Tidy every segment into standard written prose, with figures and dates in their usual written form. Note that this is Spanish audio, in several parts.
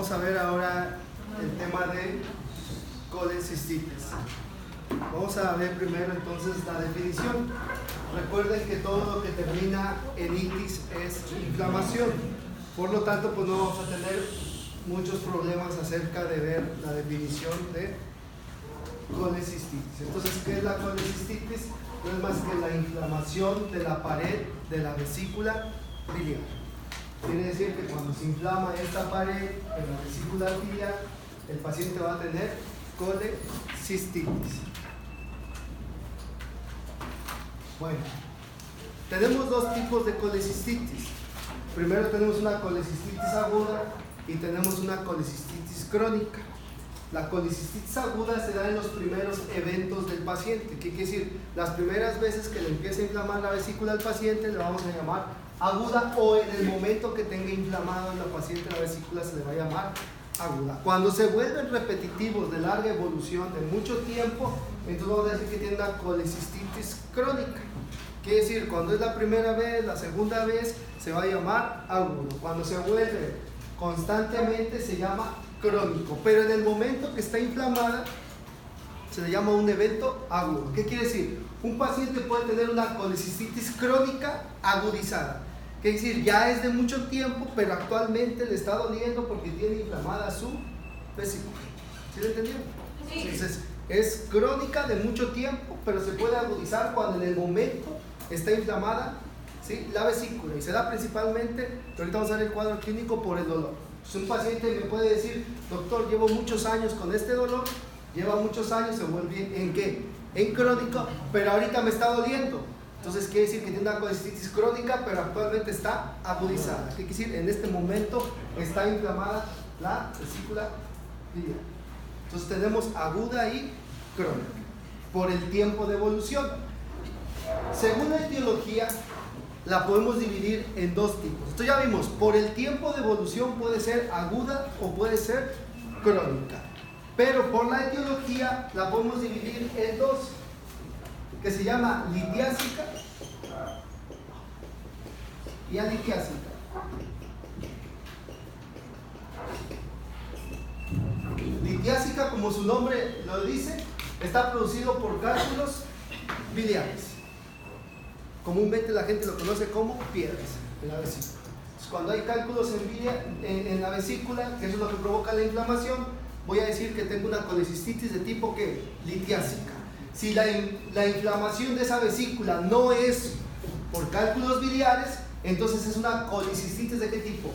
Vamos a ver ahora el tema de colecistitis. Vamos a ver primero entonces la definición. Recuerden que todo lo que termina en itis es inflamación. Por lo tanto, pues no vamos a tener muchos problemas acerca de ver la definición de colecistitis. Entonces, ¿qué es la colecistitis? No es más que la inflamación de la pared de la vesícula biliar. Quiere decir que cuando se inflama esta pared en la vesícula biliar, el paciente va a tener colecistitis. Bueno, tenemos dos tipos de colecistitis. Primero tenemos una colecistitis aguda y tenemos una colecistitis crónica. La colecistitis aguda se da en los primeros eventos del paciente. ¿Qué quiere decir? Las primeras veces que le empieza a inflamar la vesícula al paciente le vamos a llamar aguda, o en el momento que tenga inflamado en la paciente la vesícula se le va a llamar aguda. Cuando se vuelven repetitivos de larga evolución, de mucho tiempo, entonces vamos a decir que tiene una colecistitis crónica. Quiere decir, cuando es la primera vez, la segunda vez, se va a llamar agudo. Cuando se vuelve constantemente se llama crónico, pero en el momento que está inflamada se le llama un evento agudo. ¿Qué quiere decir? Un paciente puede tener una colecistitis crónica agudizada. Quiere decir, ya es de mucho tiempo, pero actualmente le está doliendo porque tiene inflamada su vesícula. ¿Sí lo entendieron? Sí. Entonces, es crónica de mucho tiempo, pero se puede agudizar cuando en el momento está inflamada, ¿sí?, la vesícula, y se da principalmente, ahorita vamos a ver el cuadro clínico, por el dolor. Entonces, un paciente me puede decir: doctor, llevo muchos años con este dolor, lleva muchos años, se vuelve ¿en qué? En crónico, pero ahorita me está doliendo. Entonces quiere decir que tiene una colecistitis crónica, pero actualmente está agudizada. ¿Qué quiere decir? En este momento está inflamada la vesícula biliar. Entonces tenemos aguda y crónica por el tiempo de evolución. Según la etiología, la podemos dividir en dos tipos. Esto ya vimos, por el tiempo de evolución puede ser aguda o puede ser crónica. Pero por la etiología la podemos dividir en dos, que se llama litiásica y alitiásica. Litiásica, como su nombre lo dice, está producido por cálculos biliares. Comúnmente la gente lo conoce como piedras en la vesícula. Entonces, cuando hay cálculos en la vesícula, que eso es lo que provoca la inflamación, voy a decir que tengo una colecistitis de tipo ¿qué? Litiásica. Si la inflamación de esa vesícula no es por cálculos biliares, entonces es una colecistitis ¿de qué tipo?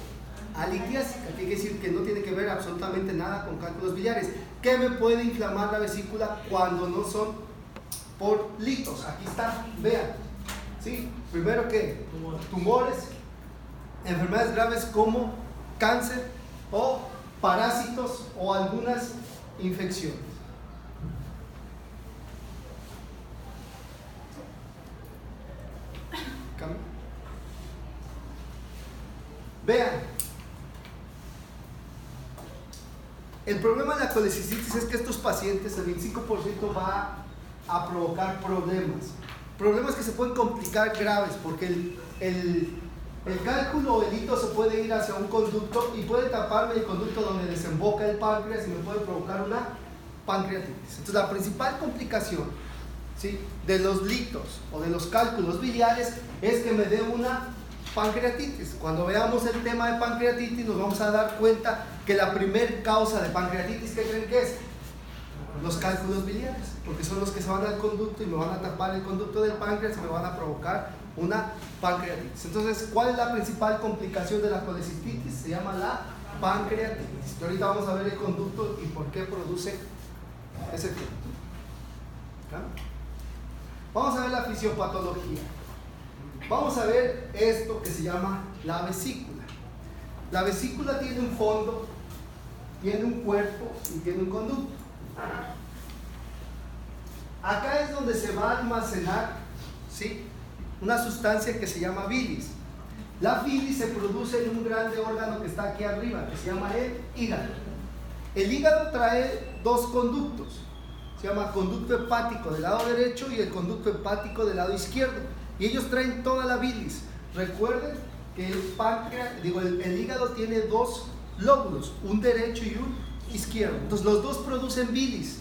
Alitiásica, que quiere decir que no tiene que ver absolutamente nada con cálculos biliares. ¿Qué me puede inflamar la vesícula cuando no son por litos? Aquí está, vean. ¿Sí? Primero, ¿qué? Tumores, enfermedades graves como cáncer o parásitos o algunas infecciones. Vean, el problema de la colecistitis es que estos pacientes, el 25% va a provocar problemas que se pueden complicar graves, porque el cálculo o el hito se puede ir hacia un conducto y puede taparme el conducto donde desemboca el páncreas y me puede provocar una pancreatitis. Entonces, la principal complicación, ¿sí?, de los litos o de los cálculos biliares es que me dé una pancreatitis. Cuando veamos el tema de pancreatitis nos vamos a dar cuenta que la primer causa de pancreatitis, ¿qué creen que es? Los cálculos biliares, porque son los que se van al conducto y me van a tapar el conducto del páncreas y me van a provocar una pancreatitis. Entonces, ¿cuál es la principal complicación de la colecistitis? Se llama la pancreatitis. Y ahorita vamos a ver el conducto y por qué produce ese efecto. Vamos a ver la fisiopatología. Vamos a ver esto que se llama la vesícula. La vesícula tiene un fondo, tiene un cuerpo y tiene un conducto. Acá es donde se va a almacenar, ¿sí?, una sustancia que se llama bilis. La bilis se produce en un grande órgano que está aquí arriba, que se llama el hígado. El hígado trae dos conductos, se llama conducto hepático del lado derecho y el conducto hepático del lado izquierdo, y ellos traen toda la bilis. Recuerden que el hígado tiene dos lóbulos, un derecho y un izquierdo. Entonces los dos producen bilis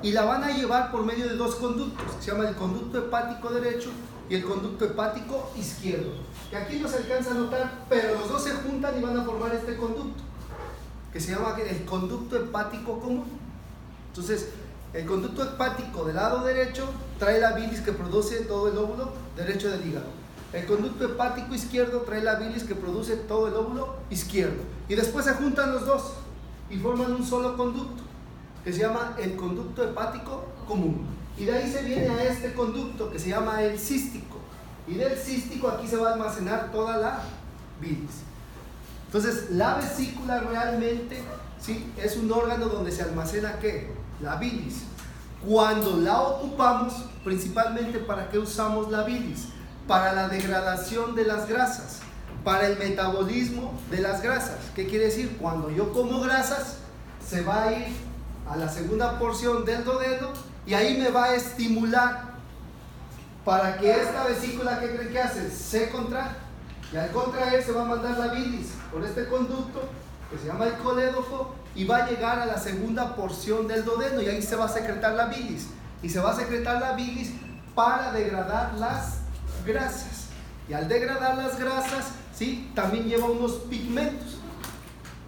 y la van a llevar por medio de dos conductos, que se llama el conducto hepático derecho y el conducto hepático izquierdo, que aquí no se alcanza a notar, pero los dos se juntan y van a formar este conducto, que se llama el conducto hepático común. Entonces, el conducto hepático del lado derecho trae la bilis que produce todo el lóbulo derecho del hígado. El conducto hepático izquierdo trae la bilis que produce todo el lóbulo izquierdo. Y después se juntan los dos y forman un solo conducto, que se llama el conducto hepático común. Y de ahí se viene a este conducto que se llama el cístico. Y del cístico aquí se va a almacenar toda la bilis. Entonces, la vesícula realmente, ¿sí?, es un órgano donde se almacena ¿qué? La bilis. Cuando la ocupamos, principalmente, ¿para qué usamos la bilis? Para la degradación de las grasas, para el metabolismo de las grasas. ¿Qué quiere decir? Cuando yo como grasas, se va a ir a la segunda porción del duodeno y ahí me va a estimular para que esta vesícula, ¿qué creen que hace? Se contrae. Y al contraer se va a mandar la bilis por este conducto que se llama el colédoco y va a llegar a la segunda porción del duodeno y ahí se va a secretar la bilis. Y se va a secretar la bilis para degradar las grasas. Y al degradar las grasas, ¿sí?, también lleva unos pigmentos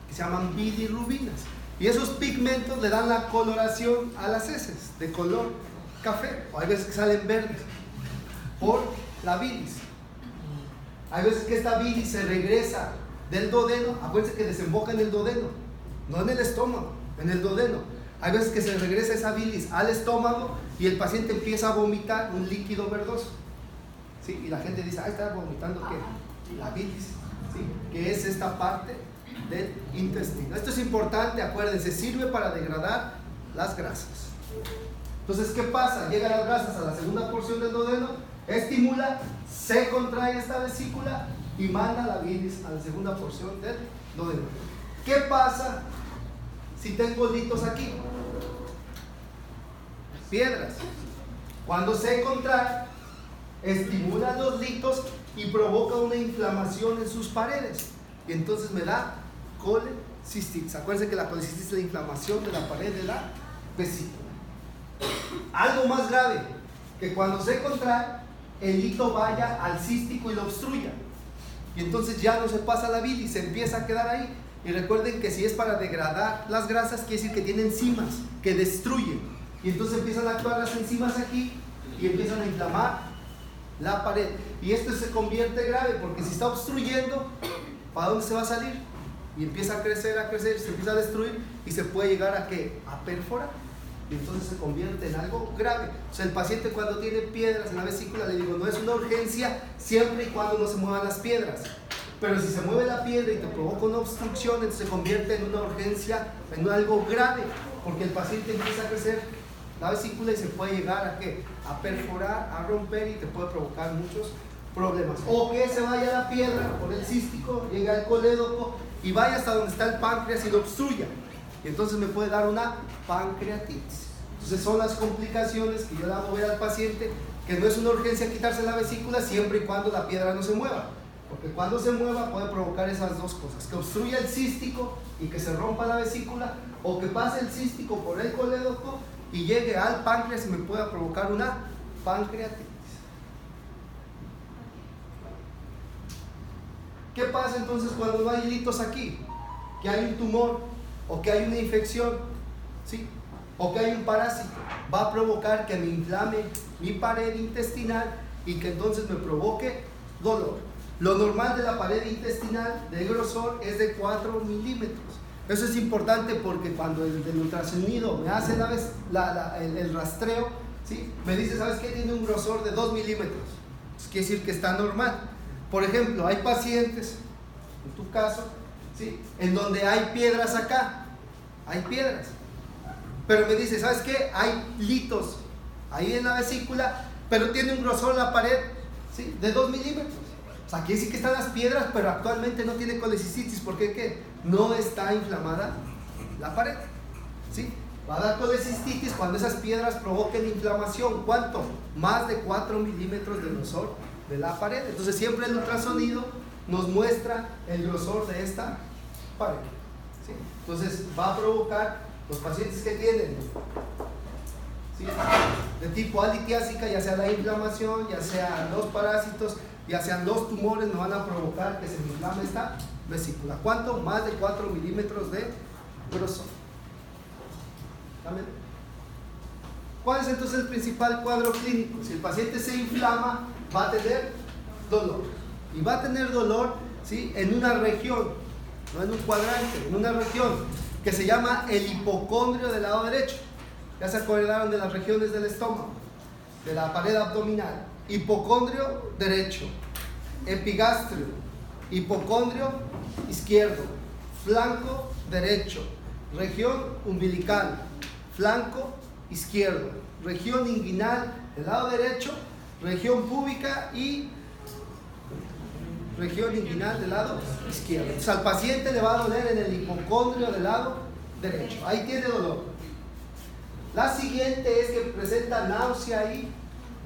que se llaman bilirrubinas. Y esos pigmentos le dan la coloración a las heces de color café, o hay veces que salen verdes por la bilis. Hay veces que esta bilis se regresa del duodeno, acuérdense que desemboca en el duodeno, no en el estómago, en el duodeno. Hay veces que se regresa esa bilis al estómago y el paciente empieza a vomitar un líquido verdoso, ¿sí? Y la gente dice, está vomitando ¿qué? La bilis, ¿sí?, que es esta parte del intestino. Esto es importante, acuérdense, sirve para degradar las grasas. Entonces, ¿qué pasa? Llegan las grasas a la segunda porción del duodeno, estimula, se contrae esta vesícula y manda la bilis a la segunda porción del duodeno. ¿Qué pasa si tengo litos aquí? Piedras. Cuando se contrae, estimula los litos y provoca una inflamación en sus paredes. Y entonces me da colecistitis. Acuérdense que la colecistitis es la inflamación de la pared de la vesícula. Algo más grave, que cuando se contrae, el lito vaya al cístico y lo obstruya. Y entonces ya no se pasa la bilis, se empieza a quedar ahí. Y recuerden que si es para degradar las grasas, quiere decir que tiene enzimas que destruyen. Y entonces empiezan a actuar las enzimas aquí y empiezan a inflamar la pared. Y esto se convierte grave porque si está obstruyendo, ¿para dónde se va a salir? Y empieza a crecer, se empieza a destruir y se puede llegar a ¿qué? A perforar. Y entonces se convierte en algo grave. O sea, el paciente cuando tiene piedras en la vesícula, le digo, no es una urgencia siempre y cuando no se muevan las piedras. Pero si se mueve la piedra y te provoca una obstrucción, entonces se convierte en una urgencia, en algo grave, porque el paciente empieza a crecer la vesícula y se puede llegar a ¿qué? A perforar, a romper y te puede provocar muchos problemas. O que se vaya la piedra por el cístico, llegue al colédoco y vaya hasta donde está el páncreas y lo obstruya. Y entonces me puede dar una pancreatitis. Entonces son las complicaciones que yo le hago ver al paciente, que no es una urgencia quitarse la vesícula siempre y cuando la piedra no se mueva. Porque cuando se mueva puede provocar esas dos cosas, que obstruya el cístico y que se rompa la vesícula, o que pase el cístico por el colédoco y llegue al páncreas y me pueda provocar una pancreatitis. ¿Qué pasa entonces cuando no hay litos aquí? Que hay un tumor, o que hay una infección, ¿sí?, o que hay un parásito. Va a provocar que me inflame mi pared intestinal y que entonces me provoque dolor. Lo normal de la pared intestinal de grosor es de 4 milímetros. Eso es importante porque cuando el ultrasonido me hace el rastreo, ¿sí?, me dice, ¿sabes qué? Tiene un grosor de 2 milímetros. Eso quiere decir que está normal. Por ejemplo, hay pacientes, en tu caso, ¿sí?, en donde hay piedras acá, hay piedras. Pero me dice, ¿sabes qué? Hay litos ahí en la vesícula, pero tiene un grosor en la pared, ¿sí?, de 2 milímetros. O sea, quiere decir que están las piedras, pero actualmente no tiene colecistitis. ¿Por qué? ¿Qué? No está inflamada la pared, ¿sí? Va a dar colecistitis cuando esas piedras provoquen inflamación. ¿Cuánto? Más de 4 milímetros de grosor de la pared. Entonces siempre el ultrasonido nos muestra el grosor de esta pared. ¿sí? Entonces va a provocar los pacientes que tienen, ¿sí?, de tipo alitiásica, ya sea la inflamación, ya sean los parásitos, ya sean los tumores, nos van a provocar que se inflame esta vesícula. ¿Cuánto? Más de 4 milímetros de grosor. ¿También? ¿Cuál es entonces el principal cuadro clínico? Si el paciente se inflama, va a tener dolor. Y va a tener dolor, ¿sí?, en una región, no en un cuadrante, en una región que se llama el hipocondrio del lado derecho. Ya se acordaron de las regiones del estómago, de la pared abdominal. Hipocondrio derecho, epigastrio, hipocondrio izquierdo, flanco derecho, región umbilical, flanco izquierdo, región inguinal del lado derecho, región púbica y región inguinal del lado izquierdo. Entonces al paciente le va a doler en el hipocondrio del lado derecho. Ahí tiene dolor. La siguiente es que presenta náusea y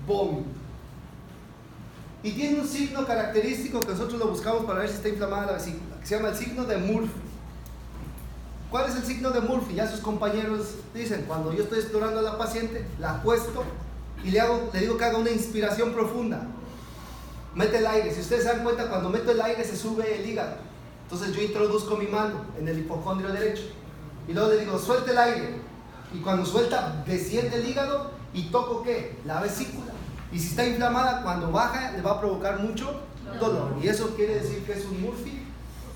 vómito. Y tiene un signo característico que nosotros lo buscamos para ver si está inflamada la vesícula, que se llama el signo de Murphy. ¿Cuál es el signo de Murphy? Ya sus compañeros dicen, cuando yo estoy explorando a la paciente, la acuesto y le digo que haga una inspiración profunda. Mete el aire. Si ustedes se dan cuenta, cuando meto el aire se sube el hígado. Entonces yo introduzco mi mano en el hipocondrio derecho y luego le digo, suelte el aire. Y cuando suelta, desciende el hígado y toco ¿qué? La vesícula. Y si está inflamada, cuando baja, le va a provocar mucho dolor. Y eso quiere decir que es un Murphy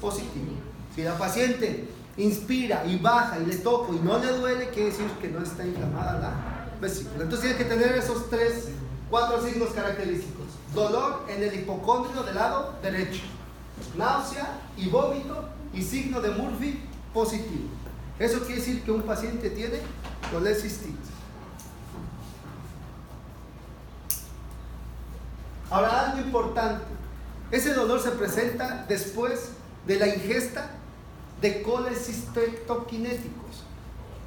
positivo. Si la paciente inspira y baja y le toco y no le duele, quiere decir que no está inflamada la vesícula. Entonces tiene que tener esos 4 signos característicos. Dolor en el hipocondrio del lado derecho, náusea y vómito y signo de Murphy positivo. Eso quiere decir que un paciente tiene colecistitis. Ahora, algo importante, ese dolor se presenta después de la ingesta de colecistectoquinéticos.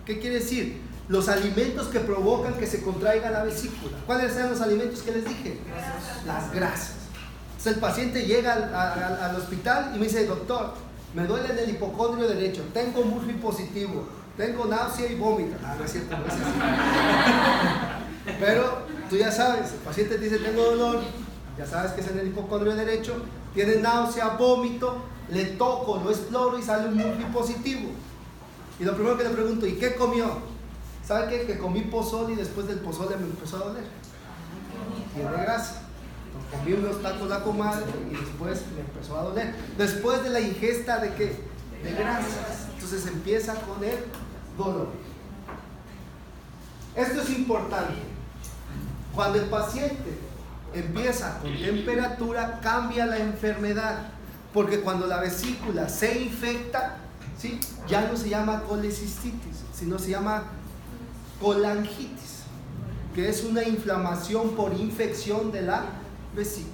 ¿Qué quiere decir? Los alimentos que provocan que se contraiga la vesícula. ¿Cuáles eran los alimentos que les dije? Las grasas. Entonces el paciente llega al hospital y me dice, doctor, me duele en el hipocondrio derecho, tengo Murphy positivo, tengo náusea y vómito. No es cierto, no es así. Pero tú ya sabes, el paciente te dice, tengo dolor, ya sabes que es en el hipocondrio derecho, tiene náusea, vómito, le toco, lo exploro y sale un Murphy positivo. Y lo primero que le pregunto, ¿y qué comió? ¿Sabe qué? Que comí pozole y después del pozole me empezó a doler. Tiene grasa. Comí unos tacos de comadre y después me empezó a doler. Después de la ingesta de ¿qué? De grasas. Entonces empieza con el dolor. Esto es importante. Cuando el paciente empieza con temperatura, cambia la enfermedad. Porque cuando la vesícula se infecta, ¿sí?, ya no se llama colecistitis, sino se llama colangitis, que es una inflamación por infección de la vesícula.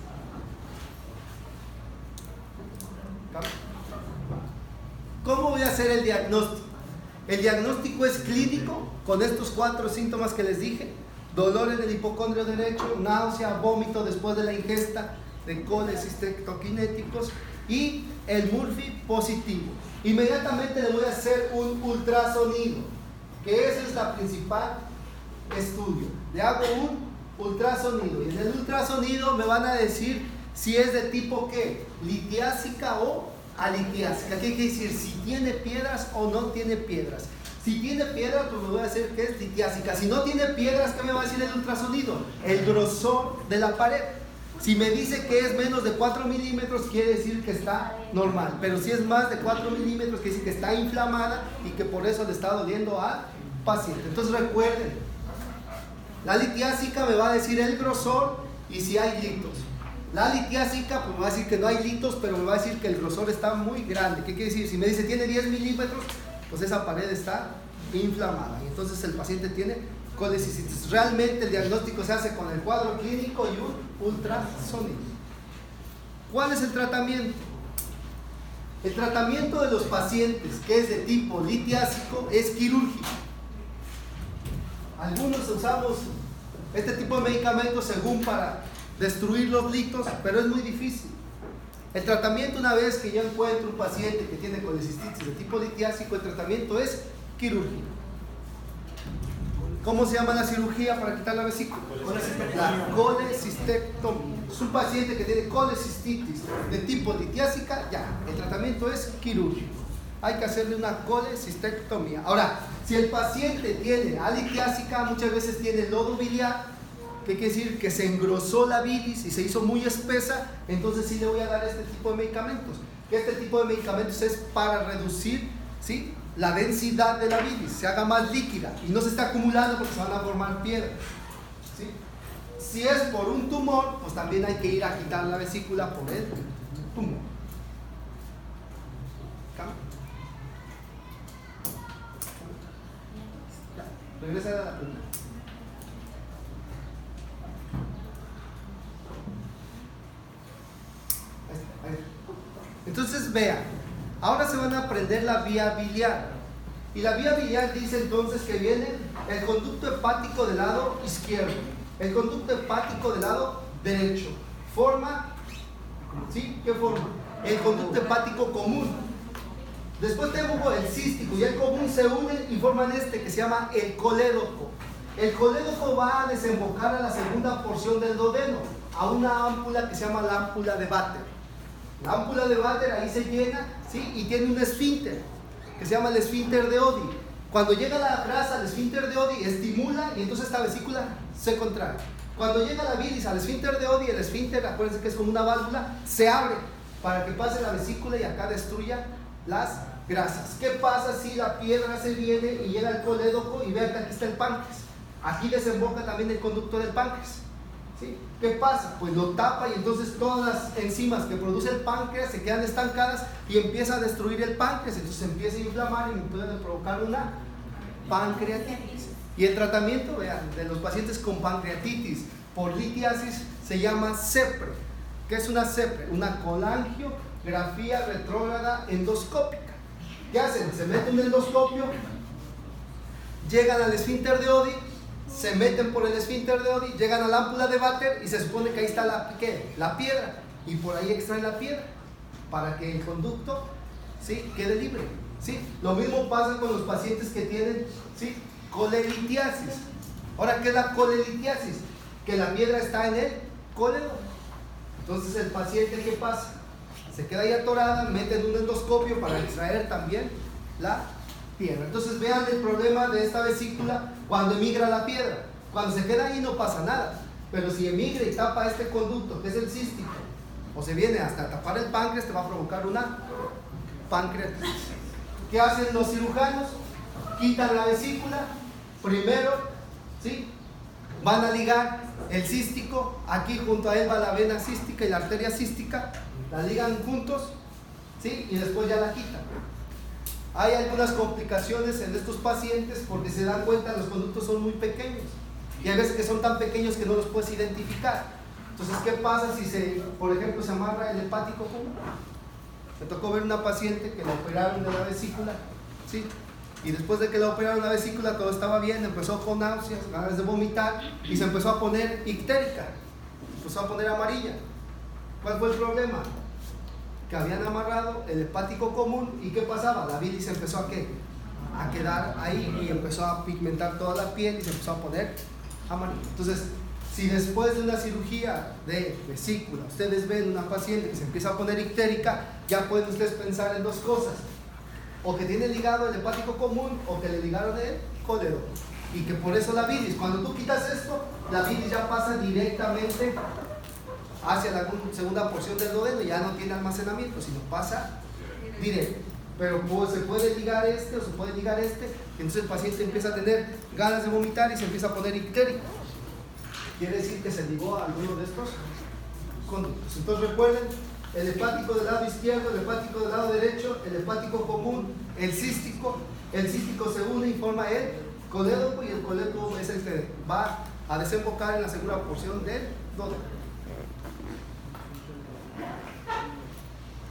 ¿Cómo voy a hacer el diagnóstico? El diagnóstico es clínico, con estos 4 síntomas que les dije: dolor en el hipocondrio derecho, náusea, vómito después de la ingesta de colecistectoquinéticos y el Murphy positivo. Inmediatamente le voy a hacer un ultrasonido, que ese es la principal estudio. Le hago un ultrasonido y en el ultrasonido me van a decir si es de tipo ¿qué? Litiásica o alitiásica. ¿Qué quiere decir? Si tiene piedras o no tiene piedras. Si tiene piedras, pues me voy a decir que es litiásica. Si no tiene piedras, ¿qué me va a decir el ultrasonido? El grosor de la pared. Si me dice que es menos de 4 milímetros, quiere decir que está normal. Pero si es más de 4 milímetros, quiere decir que está inflamada y que por eso le está doliendo al paciente. Entonces recuerden, la litiásica me va a decir el grosor y si hay litos. La litiásica pues me va a decir que no hay litos, pero me va a decir que el grosor está muy grande. ¿Qué quiere decir? Si me dice tiene 10 milímetros, pues esa pared está inflamada y entonces el paciente tiene colecistitis. Realmente el diagnóstico se hace con el cuadro clínico y un ultrasonido. ¿Cuál es el tratamiento? El tratamiento de los pacientes que es de tipo litiásico es quirúrgico. Algunos usamos este tipo de medicamentos según para destruir los litos, pero es muy difícil. El tratamiento, una vez que yo encuentro un paciente que tiene colecistitis de tipo litiásico, el tratamiento es quirúrgico. ¿Cómo se llama la cirugía para quitar la vesícula? La colecistectomía. Es un paciente que tiene colecistitis de tipo litiásica, ya, el tratamiento es quirúrgico. Hay que hacerle una colecistectomía. Ahora, si el paciente tiene alitiásica, muchas veces tiene lodo biliar, ¿qué quiere decir? Que se engrosó la bilis y se hizo muy espesa, entonces sí le voy a dar este tipo de medicamentos. Este tipo de medicamentos es para reducir, ¿sí?, la densidad de la bilis, se haga más líquida y no se está acumulando porque se van a formar piedras, ¿sí? Si es por un tumor, pues también hay que ir a quitar la vesícula por el tumor. Regresa a la pregunta. Entonces vean, ahora se van a aprender la vía biliar. Y la vía biliar dice entonces que viene el conducto hepático del lado izquierdo, el conducto hepático del lado derecho. Forma, ¿sí? ¿Qué forma? El conducto hepático común. Después tengo el cístico y el común se unen y forman este que se llama el colédoco. El colédoco va a desembocar a la segunda porción del duodeno, a una ámpula que se llama la ámpula de Vater. La ámpula de Vater ahí se llena, ¿sí?, y tiene un esfínter que se llama el esfínter de Oddi. Cuando llega la grasa al esfínter de Oddi, estimula y entonces esta vesícula se contrae. Cuando llega la bilis al esfínter de Oddi, el esfínter, acuérdense que es como una válvula, se abre para que pase la vesícula y acá destruya las grasas. ¿Qué pasa si la piedra se viene y llega al colédoco y vean que aquí está el páncreas? Aquí desemboca también el conducto del páncreas, ¿sí? ¿Qué pasa? Pues lo tapa y entonces todas las enzimas que produce el páncreas se quedan estancadas y empieza a destruir el páncreas, entonces se empieza a inflamar y puede provocar una pancreatitis. Y el tratamiento, vean, de los pacientes con pancreatitis por litiasis se llama CEPRE. ¿Qué es una CEPRE? Una colangiografía retrógrada endoscópica. ¿Qué hacen? Se meten en el endoscopio, llegan al esfínter de Oddi, se meten por el esfínter de Oddi, llegan a la ámpula de Vater y se supone que ahí está la piedra, y por ahí extraen la piedra para que el conducto, ¿sí?, quede libre, ¿sí? Lo mismo pasa con los pacientes que tienen, ¿sí?, colelitiasis. Ahora, ¿qué es la colelitiasis? Que la piedra está en el cóledo. Entonces el paciente, ¿qué pasa? Se queda ahí atorada, meten un endoscopio para extraer también la piedra. Entonces vean el problema de esta vesícula cuando emigra la piedra. Cuando se queda ahí no pasa nada, pero si emigra y tapa este conducto que es el cístico, o se viene hasta tapar el páncreas, te va a provocar una pancreatitis. ¿Qué hacen los cirujanos? Quitan la vesícula, primero, ¿sí?, van a ligar el cístico, aquí junto a él va la vena cística y la arteria cística, la ligan juntos, ¿sí?, y después ya la quitan. Hay algunas complicaciones en estos pacientes porque se dan cuenta los conductos son muy pequeños y hay veces que son tan pequeños que no los puedes identificar. Entonces, ¿qué pasa si por ejemplo, se amarra el hepático común? Me tocó ver una paciente que la operaron de la vesícula, ¿sí?, y después de que la operaron la vesícula todo estaba bien, empezó con náuseas, ganas de vomitar y se empezó a poner ictérica, empezó a poner amarilla. ¿Cuál fue el problema? Que habían amarrado el hepático común y ¿qué pasaba? La bilis empezó a quedar ahí y empezó a pigmentar toda la piel y se empezó a poner amarilla. Entonces, si después de una cirugía de vesícula ustedes ven una paciente que se empieza a poner ictérica, ya pueden ustedes pensar en dos cosas: o que tiene ligado el hepático común o que le ligaron el colédoco, y que por eso la bilis, cuando tú quitas esto, la bilis ya pasa directamente hacia la segunda porción del duodeno y ya no tiene almacenamiento, sino pasa directo. Pero pues, se puede ligar este o se puede ligar este, entonces el paciente empieza a tener ganas de vomitar y se empieza a poner ictérico. Quiere decir que se ligó a alguno de estos conductos. Entonces recuerden, el hepático del lado izquierdo, el hepático del lado derecho, el hepático común, el cístico se une y forma el colédoco y el colédoco es el que va a desembocar en la segunda porción del duodeno.